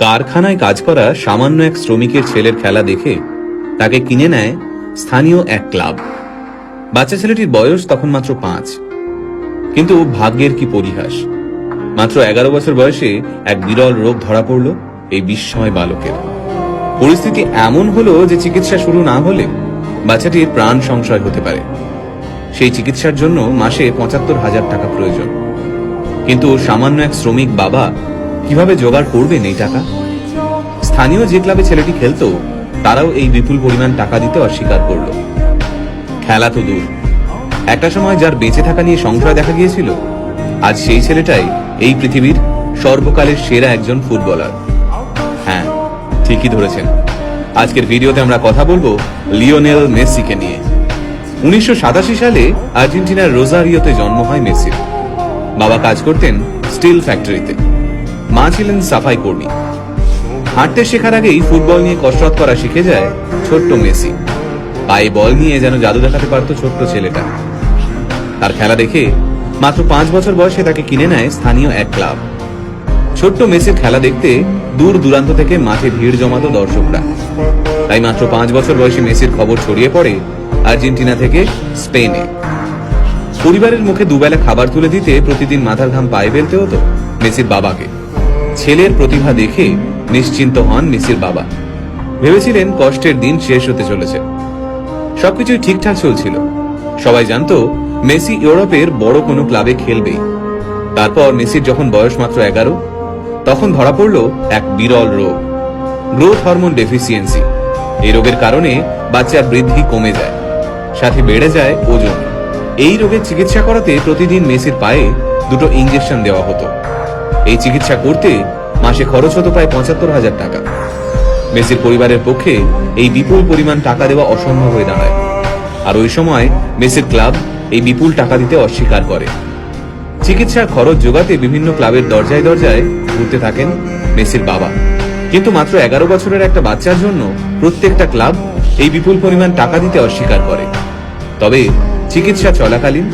কারখানায় কাজ করা সামান্য এক শ্রমিকের ছেলের খেলা দেখে তাকে কিনে নেয় স্থানীয় এক ক্লাব। বাচ্চা ছেলেটির বয়স তখন মাত্র 5। কিন্তু ভাগ্যের কি পরিহাস, মাত্র 11 বছর বয়সে এক বিরল রোগ ধরা পড়ল এই বিস্ময় বালকের। পরিস্থিতি এমন হলো যে চিকিৎসা শুরু না হলে বাচ্চাটির প্রাণ সংশয় হতে পারে। সেই চিকিৎসার জন্য মাসে 75,000 টাকা প্রয়োজন। কিন্তু সামান্য এক শ্রমিক বাবা কিভাবে জোগাড় করবেন এই টাকা? স্থানীয় যে ক্লাবে ছেলেটি খেলতো তারাও এই বিপুল পরিমাণ টাকা দিতে অস্বীকার করল। খেলা তো দূর, একটা সময় যার বেঁচে থাকা নিয়ে সংশয় দেখা গিয়েছিল, আজ সেই ছেলেটাই এই পৃথিবীর সর্বকালের সেরা একজন ফুটবলার। হ্যাঁ, ঠিকই ধরেছেন। আজকের ভিডিওতে আমরা কথা বলবো লিওনেল মেসিকে নিয়ে। 1987 সালে আর্জেন্টিনার রোজারিওতে জন্ম হয় মেসির। বাবা কাজ করতেন স্টিল ফ্যাক্টরিতে, মা ছিলেন সাফাই কর্মী। হাঁটতে শেখার আগেই ফুটবল নিয়ে কসরত করা শিখে যায় ছোট্ট মেসি। পায়ে বল নিয়ে যেন জাদু দেখাতে পারত ছোট্ট ছেলেটা। তার খেলা দেখে মাত্র 5 বছর বয়সে তাকে কিনে নেয় স্থানীয় এক ক্লাব। ছোট্ট মেসির খেলা দেখতে দূর দূরান্ত থেকে মাঠে ভিড় জমাতো দর্শকরা। তাই মাত্র 5 বছর বয়সে মেসির খবর ছড়িয়ে পড়ে আর্জেন্টিনা থেকে স্পেনে। পরিবারের মুখে দুবেলা খাবার তুলে দিতে প্রতিদিন মাথার ঘাম পায়ে ফেলতে হতো মেসির বাবাকে। ছেলের প্রতিভা দেখে নিশ্চিন্ত হন মেসির বাবা। ভেবেছিলেন কষ্টের দিন শেষ হতে চলেছে। সবকিছুই ঠিকঠাক চলছিল। সবাই জানতো মেসি ইউরোপের বড় কোনো ক্লাবে খেলবেই। তারপর মেসির যখন বয়স মাত্র 11, তখন ধরা পড়ল এক বিরল রোগ, গ্রোথ হরমোন ডেফিসিয়েন্সি। এই রোগের কারণে বাচ্চার বৃদ্ধি কমে যায়, সাথে বেড়ে যায় ওজন। এই রোগের চিকিৎসা করাতে প্রতিদিন মেসির পায়ে 2টো ইঞ্জেকশন দেওয়া হতো। এই চিকিৎসা করতে মাসে খরচ হতো প্রায় 75,000 টাকা। মেসির পরিবারের পক্ষে এই বিপুল পরিমাণ টাকা দেওয়া অসম্ভব হয়ে দাঁড়ায়। আর ওই সময় মেসির ক্লাব এই বিপুল টাকা দিতে অস্বীকার করে। চিকিৎসার খরচ জোগাতে বিভিন্ন ক্লাবের দরজায় দরজায় ঘুরতে থাকেন মেসির বাবা। কিন্তু মাত্র 11 বছরের একটা বাচ্চার জন্য প্রত্যেকটা ক্লাব এই বিপুল পরিমাণ টাকা দিতে অস্বীকার করে। তবে চিকিৎসা চলাকালীন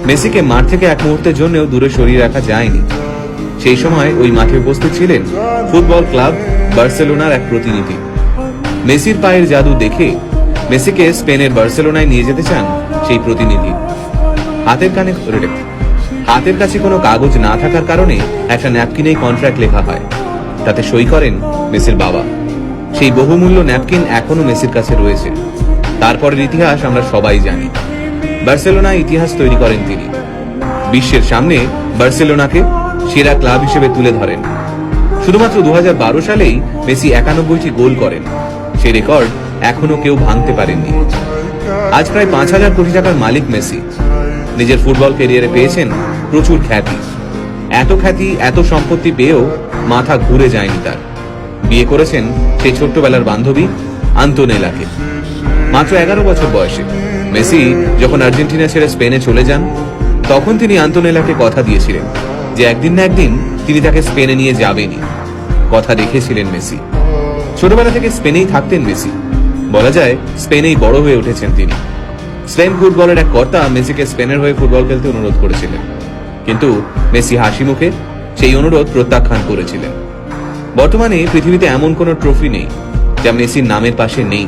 মেসিকে মাঠ থেকে এক মুহূর্তের জন্যও দূরে সরিয়ে রাখা যায়নি। সেই সময় ওই মাঠে উপস্থিত ছিলেন ফুটবল ক্লাব বার্সেলোনার এক প্রতিনিধি। মেসির পায়ের জাদু দেখে মেসিকে স্পেনের বার্সেলোনায় নিয়ে যেতে চান সেই প্রতিনিধি। হাতের কাছে কোনো কাগজ না থাকার কারণে একটা ন্যাপকিনেই কন্ট্রাক্ট লেখা হয়। তাতে সই করেন মেসির বাবা। সেই বহুমূল্য ন্যাপকিন এখনো মেসির কাছে রয়েছে। তারপরের ইতিহাস আমরা সবাই জানি। বার্সেলোনায় ইতিহাস তৈরি করেন তিনি। বিশ্বের সামনে বার্সেলোনাকে সেরা ক্লাব হিসেবে তুলে ধরেন। শুধুমাত্র 2012 সালেই মেসি 91টি গোল করেন। সেই রেকর্ড এখনো কেউ ভাঙতে পারেননি। আজ প্রায় 5,000 কোটি টাকার মালিক মেসি। নিজের ফুটবল ক্যারিয়ারে পেয়েছেন প্রচুর খ্যাতি। এত খ্যাতি, এত সম্পত্তি পেয়েও মাথা ঘুরে যায়নি তার। বিয়ে করেছেন সেই ছোট্টবেলার বান্ধবী আন্তোনেলাকে। মাত্র 11 বছর বয়সে মেসি যখন আর্জেন্টিনা ছেড়ে স্পেনে চলে যান, তখন তিনি আন্তোনেলাকে কথা দিয়েছিলেন যে একদিন না একদিন তিনি তাকে স্পেনে নিয়ে যাবেনই। কথা রেখেছিলেন মেসি। ছোটবেলা থেকে স্পেনেই থাকতেন মেসি। বলা যায় স্পেনেই বড় হয়ে উঠেছেন তিনি। স্পেন ফুটবলের এক কর্তা মেসিকে স্পেনের হয়ে ফুটবল খেলতে অনুরোধ করেছিলেন, কিন্তু মেসি হাসি মুখে সেই অনুরোধ প্রত্যাখ্যান করেছিলেন। বর্তমানে পৃথিবীতে এমন কোনো ট্রফি নেই যা মেসির নামের পাশে নেই।